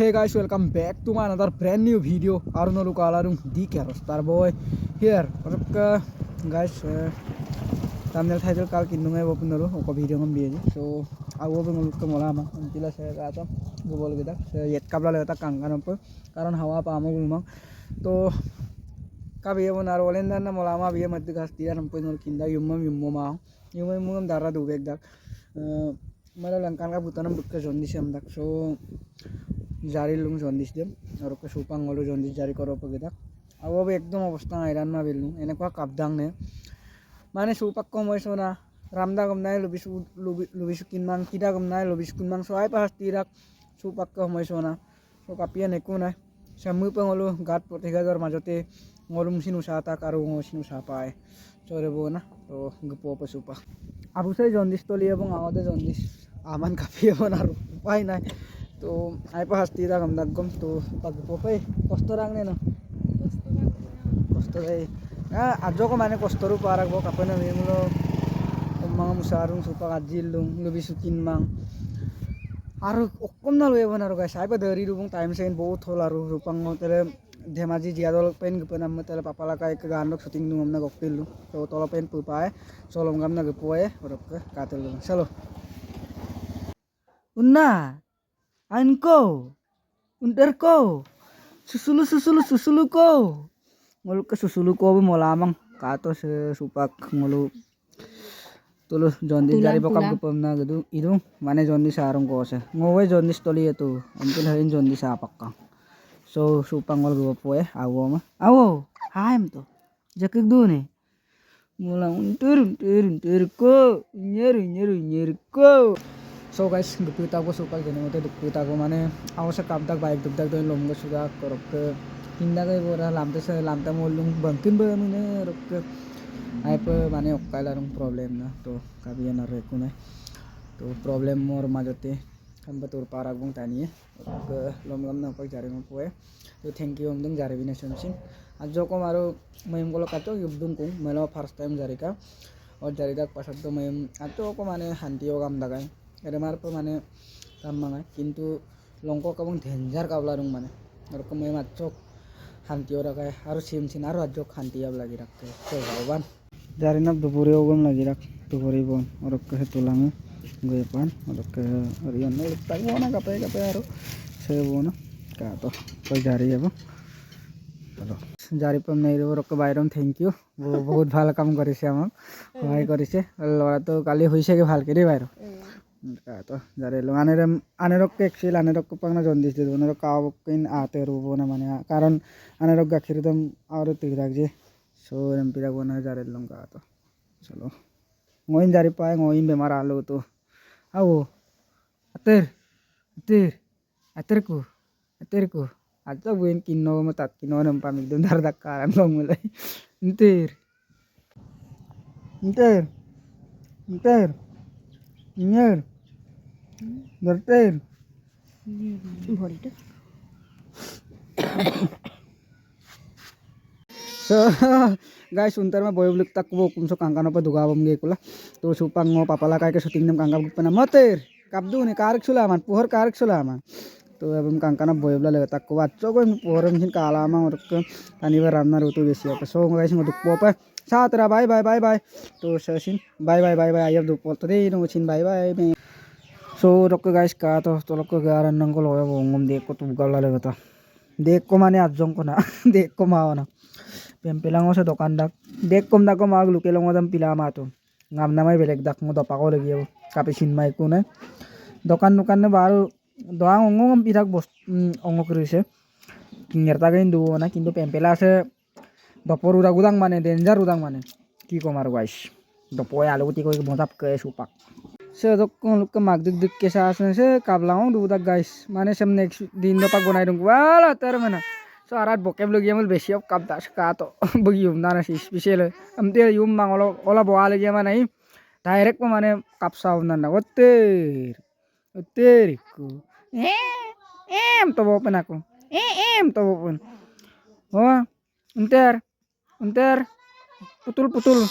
hey guys, welcome back to my another brand new video. Arnold Kalarung di Keros Starboy here. Guys, thumbnail title kal kinungai open dulu. Oko video ngam dia. So aku benguluk ke mola mah. Antila saya kata gubol kita. Saya yet kabla lewat kangkan apa? Karena hawa apa amu gumang. To kabi ya benar olen dan mola mah biar mati kasih nampai nol kinda yumma mah. Yumma darah dua dak. Malah langkan ka butanam buka jondis am dak. So জারি লুং jaundice দিম আৰু কে সুপাং হলো jaundice জারি করো পগিতা আও একদম অবস্থা আইরান মা বেলু এনেকুৱা কাপদাং নে মানে সুপাক কম হইছো না রামদা গম নাই লবিসু কিনমাং কিদা গম নাই লবিসু কিনমাং সহায় পাহাস তিরাক সুপাক কম হইছো না সো কাপিয়া নেকো নাই সামু পং হলো গাত প্রতিগাজৰ মাজতে ngolum sinu satak আৰু sinu sapai চৰেবো না তো গপ পসুপা আবুসে জন্ডিস তলি এবং আমাদের জন্ডিস আমান কাপিয়া না উপায় নাই তো আই পাহাস্তি তা গম দাগম তো pag popay kosto rang ne no kosto dai ajo ko mane kosto ru parag bo kapana memulo mga musarung supa kajilung lubi sukin mang aru okkom na loe bonaru guys ai pa dari rubung time sen बहुत होला ru rupang tele Dhemaji জিয়াদল পেন গপনা মতলে পাপালা কাই গানক shooting নুম না গপিলু তো তল পেন পুপায় চলম গাম না গপয়ে রক কাতেল চলো উন্না Anko, unterko, susulu ko, ngolu ke susulu ko mo lamang kato se supak ngolu tulus jondi dari bokap gupam na gitu itu mana jondi sarung ko se ngowe jondi stoli itu ampun harin jondi sapak ka so supang ngol gupo awo ma awo haim to jakik du ne mula untur ko nyer ko so guys gupita ko supal gene mote gupita ko mane awasya kapdak baik dubdak doin lomgo sudah korok ke hinda kai bora lamta molung bangkin ba mine rok ke ai pe mane okai larung problem na to kabian arek ne to problem mor majote kan betul parak bung tani ke lom na pak jare mo poe to thank you omdung jare bina somsin ajo ko maro mayem golo kato yubdung kung melo first time jare ka और jare dak pasat to mayem ato ko mane hantiyo gam dagai এর মারপর মানে কাম মাঙায় কিন্তু লঙ্ক এবং danger কাবলারুং মানে ওরকম এই মাত্র শান্তিও রাখায় আর সিমসিন আর আজ শান্তিও লাগি রাখতে তো ভগবান জানি না দুপুরেও গম লাগি রাখ দুপুরে বোন ওরকম তোলাঙে গয়ে পান ওরকম অরিয়ন তাই না কাপে আর সে বোন কা তো কই জারি যাব চলো জারি পাম নাই ওরকম বাইরম থ্যাংক ইউ বহুত ভালো কাম করেছে আমাক সহায় করেছে লড়া তো কালি হইছে কি ভালকে রে বাইর to jare lo anerok eksil anerok pangna jondis de anerok kawakin ate rubo na mane karon anerok gakhir dam aru tirak je so empira gona jare longa to chalo ngoin jari pae ngoin bemar alu to awo ater ko aja buin kinno matat kinno nam pamik dum dar dakaran long mulai inter nyer Dorter. So guys untar ma boy blik tak wo kumso kangkano pa dugawam ge kula to supang ngo papala kai ke shooting nam kangkap pana moter kabdu ne karik sulaman puhar karik sulaman to abam kangkana boy bla le tak ko accho ko puhar min kala ma or ke tani ba ramna rutu besi apa so guys ngoduk popa satra bye to sasin bye ayab du pol to de no chin bye so rok guys ka to tolok ko garan nang ko loyo bongom de ko tugal la legata dek ko mane ajong ko na dek ko mao na pempelang sa dokan dak dek kom da ko mag lukelong odam pila ma to ngam na mai belek dak mo dopa ko lagi kape sin mai ko na dokan ne baru doang ongom pirak bos ongok rise nyerta gain du na kintu pempela se dopor udah gudang mane danger udang mane ki ko mar guys dopoy alu ti ko botap ke supak sedok luk mag dik ke sa se kablang du dak guys mane sem next din do pag gonai dung wala ter mana so arat bokem logi amul beshi of kap das ka to bugium na na special amte yum mangolo ola bo ale ge mana direct ko mane kap saun na oter ku to bopen aku to bopen oh unter putul